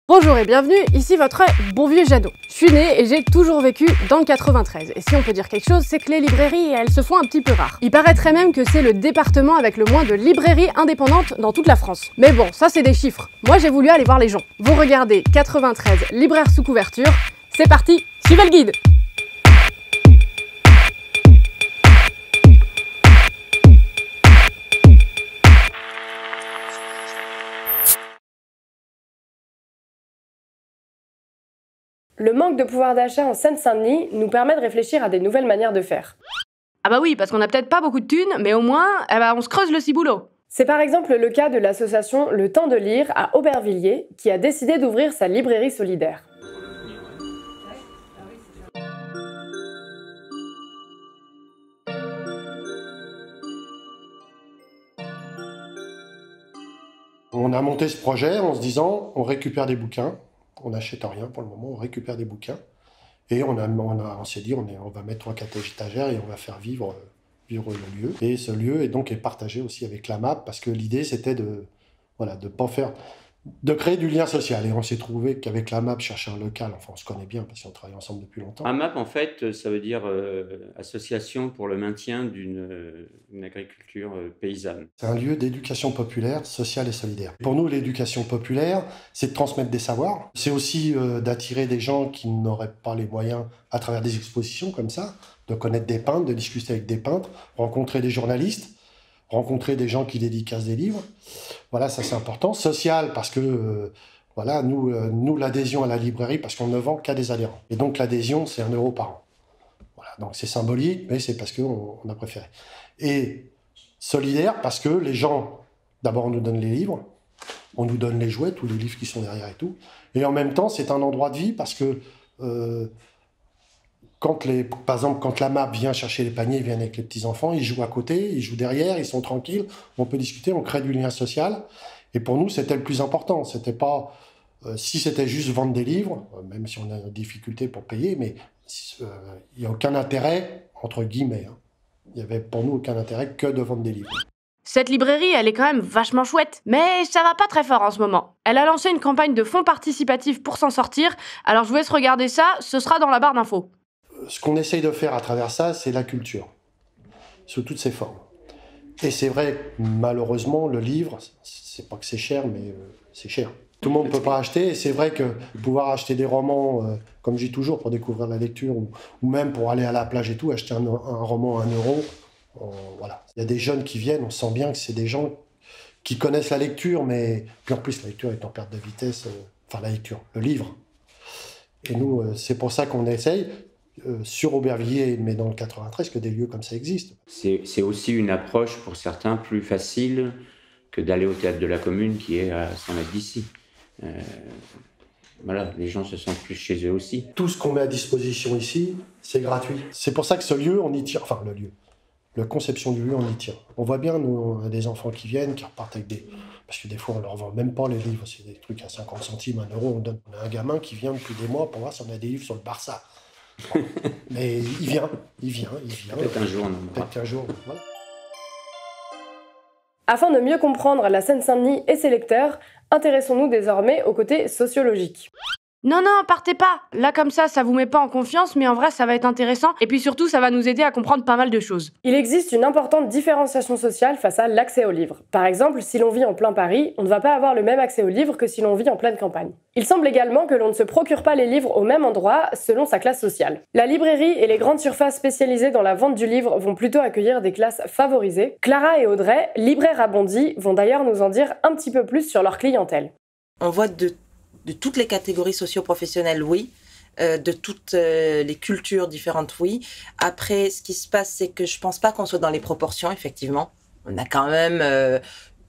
Bonjour et bienvenue, ici votre bon vieux Jadot. Je suis née et j'ai toujours vécu dans le 93. Et si on peut dire quelque chose, c'est que les librairies, elles se font un petit peu rares. Il paraîtrait même que c'est le département avec le moins de librairies indépendantes dans toute la France. Mais bon, ça c'est des chiffres. Moi j'ai voulu aller voir les gens. Vous regardez 93 libraires sous couverture. C'est parti, suivez le guide. Le manque de pouvoir d'achat en Seine-Saint-Denis nous permet de réfléchir à des nouvelles manières de faire. Ah bah oui, parce qu'on a peut-être pas beaucoup de thunes, mais au moins, on se creuse le ciboulot. C'est par exemple le cas de l'association Le Temps de Lire à Aubervilliers qui a décidé d'ouvrir sa librairie solidaire. On a monté ce projet en se disant on récupère des bouquins, on n'achète rien pour le moment, on récupère des bouquins et on s'est dit on va mettre 3-4 étagères et on va faire vivre le lieu. Et ce lieu est partagé aussi avec la MAP parce que l'idée c'était de créer du lien social. Et on s'est trouvé qu'avec la MAP, chercher un local, enfin on se connaît bien parce qu'on travaille ensemble depuis longtemps. AMAP, en fait, ça veut dire Association pour le maintien d'une agriculture paysanne. C'est un lieu d'éducation populaire, sociale et solidaire. Pour nous, l'éducation populaire, c'est de transmettre des savoirs. C'est aussi d'attirer des gens qui n'auraient pas les moyens à travers des expositions comme ça, de connaître des peintres, de discuter avec des peintres, rencontrer des journalistes, rencontrer des gens qui dédicacent des livres. Voilà, ça c'est important. Social, parce que nous l'adhésion à la librairie, parce qu'on ne vend qu'à des adhérents. Et donc l'adhésion, c'est 1 € par an. Voilà, donc c'est symbolique, mais c'est parce qu'on a préféré. Et solidaire, parce que les gens, d'abord, on nous donne les livres, on nous donne les jouets, tous les livres qui sont derrière et tout. Et en même temps, c'est un endroit de vie, parce que par exemple, quand la MAP vient chercher les paniers, ils viennent avec les petits-enfants, ils jouent à côté, ils jouent derrière, ils sont tranquilles, on peut discuter, on crée du lien social. Et pour nous, c'était le plus important. C'était pas, si c'était juste vendre des livres, même si on a une difficulté pour payer, mais il n'y a aucun intérêt, entre guillemets. Il n'y avait pour nous aucun intérêt que de vendre des livres. Cette librairie, elle est quand même vachement chouette, mais ça va pas très fort en ce moment. Elle a lancé une campagne de fonds participatifs pour s'en sortir, alors je vous laisse regarder ça, ce sera dans la barre d'infos. Ce qu'on essaye de faire à travers ça, c'est la culture, sous toutes ses formes. Et c'est vrai, malheureusement, le livre, c'est pas que c'est cher, mais c'est cher. Tout le monde ne peut pas acheter, et c'est vrai que pouvoir acheter des romans, comme je dis toujours, pour découvrir la lecture, ou même pour aller à la plage et tout, acheter un roman à 1 €, voilà. Il y a des jeunes qui viennent, on sent bien que c'est des gens qui connaissent la lecture, mais puis en plus, la lecture est en perte de vitesse, la lecture, le livre. Et nous, c'est pour ça qu'on essaye, sur Aubervilliers, mais dans le 93, que des lieux comme ça existent. C'est aussi une approche pour certains plus facile que d'aller au théâtre de la commune qui est à 100 mètres d'ici. Voilà, les gens se sentent plus chez eux aussi. Tout ce qu'on met à disposition ici, c'est gratuit. C'est pour ça que ce lieu, on y tient. Enfin, le lieu. La conception du lieu, on y tient. On voit bien, nous, on a des enfants qui viennent, qui repartent avec des... Parce que des fois, on leur vend même pas les livres. C'est des trucs à 50 centimes, 1 €. On a un gamin qui vient depuis des mois pour voir si on a des livres sur le Barça. Mais il vient. Peut-être un jour, Peut-être qu'un jour, voilà. Afin de mieux comprendre la Seine-Saint-Denis et ses lecteurs, intéressons-nous désormais au côté sociologique. Non, partez pas. Là, comme ça vous met pas en confiance, mais en vrai, ça va être intéressant. Et puis surtout, ça va nous aider à comprendre pas mal de choses. Il existe une importante différenciation sociale face à l'accès aux livres. Par exemple, si l'on vit en plein Paris, on ne va pas avoir le même accès aux livres que si l'on vit en pleine campagne. Il semble également que l'on ne se procure pas les livres au même endroit selon sa classe sociale. La librairie et les grandes surfaces spécialisées dans la vente du livre vont plutôt accueillir des classes favorisées. Clara et Audrey, libraires à Bondy, vont d'ailleurs nous en dire un petit peu plus sur leur clientèle. On voit de toutes les catégories socio-professionnelles, oui. De toutes les cultures différentes, oui. Après, ce qui se passe, c'est que je pense pas qu'on soit dans les proportions, effectivement. On a quand même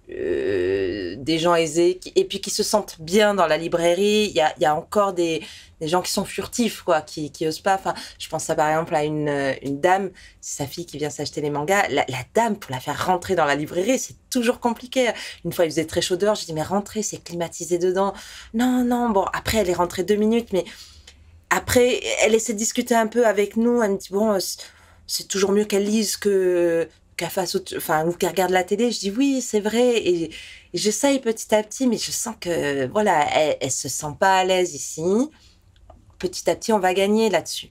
des gens aisés et puis qui se sentent bien dans la librairie. Il y a encore des gens qui sont furtifs, quoi, qui osent pas. Enfin, je pense ça par exemple à une dame, c'est sa fille qui vient s'acheter les mangas. La dame, pour la faire rentrer dans la librairie, c'est toujours compliqué. Une fois, il faisait très chaud dehors, je dis mais rentrez, c'est climatisé dedans. Non, bon, après elle est rentrée 2 minutes, mais après elle essaie de discuter un peu avec nous. Elle me dit bon, c'est toujours mieux qu'elle lise que qu'elle fasse ou qu'elle regarde la télé, je dis oui, c'est vrai. Et j'essaye petit à petit, mais je sens que, voilà, elle se sent pas à l'aise ici. Petit à petit, on va gagner là-dessus.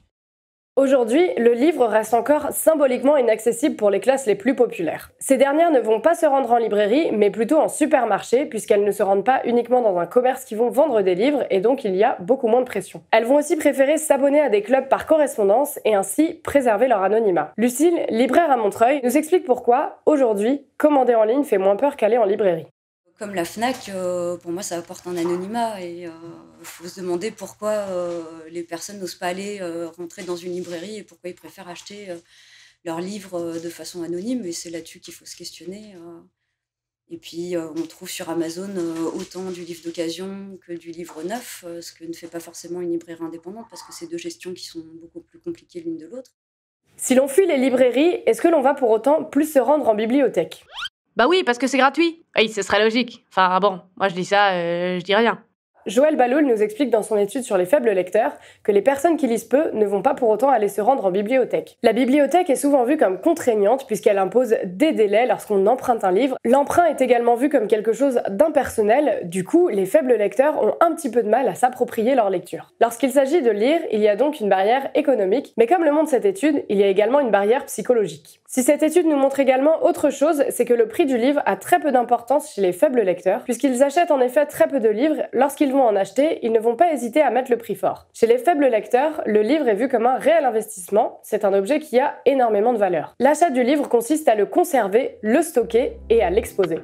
Aujourd'hui, le livre reste encore symboliquement inaccessible pour les classes les plus populaires. Ces dernières ne vont pas se rendre en librairie, mais plutôt en supermarché, puisqu'elles ne se rendent pas uniquement dans un commerce qui vont vendre des livres, et donc il y a beaucoup moins de pression. Elles vont aussi préférer s'abonner à des clubs par correspondance, et ainsi préserver leur anonymat. Lucille, libraire à Montreuil, nous explique pourquoi, aujourd'hui, commander en ligne fait moins peur qu'aller en librairie. Comme la FNAC, pour moi, ça apporte un anonymat et il faut se demander pourquoi les personnes n'osent pas aller rentrer dans une librairie et pourquoi ils préfèrent acheter leurs livres de façon anonyme. Et c'est là-dessus qu'il faut se questionner. Et puis, on trouve sur Amazon autant du livre d'occasion que du livre neuf, ce que ne fait pas forcément une librairie indépendante parce que c'est deux gestions qui sont beaucoup plus compliquées l'une de l'autre. Si l'on fuit les librairies, est-ce que l'on va pour autant plus se rendre en bibliothèque ? Bah oui, parce que c'est gratuit. Oui, ce serait logique. Enfin bon, moi je dis ça, je dis rien. Joël Baloul nous explique dans son étude sur les faibles lecteurs que les personnes qui lisent peu ne vont pas pour autant aller se rendre en bibliothèque. La bibliothèque est souvent vue comme contraignante puisqu'elle impose des délais lorsqu'on emprunte un livre. L'emprunt est également vu comme quelque chose d'impersonnel, du coup les faibles lecteurs ont un petit peu de mal à s'approprier leur lecture. Lorsqu'il s'agit de lire, il y a donc une barrière économique, mais comme le montre cette étude, il y a également une barrière psychologique. Si cette étude nous montre également autre chose, c'est que le prix du livre a très peu d'importance chez les faibles lecteurs, puisqu'ils achètent en effet très peu de livres. Lorsqu'ils vont en acheter, ils ne vont pas hésiter à mettre le prix fort. Chez les faibles lecteurs, le livre est vu comme un réel investissement, c'est un objet qui a énormément de valeur. L'achat du livre consiste à le conserver, le stocker et à l'exposer.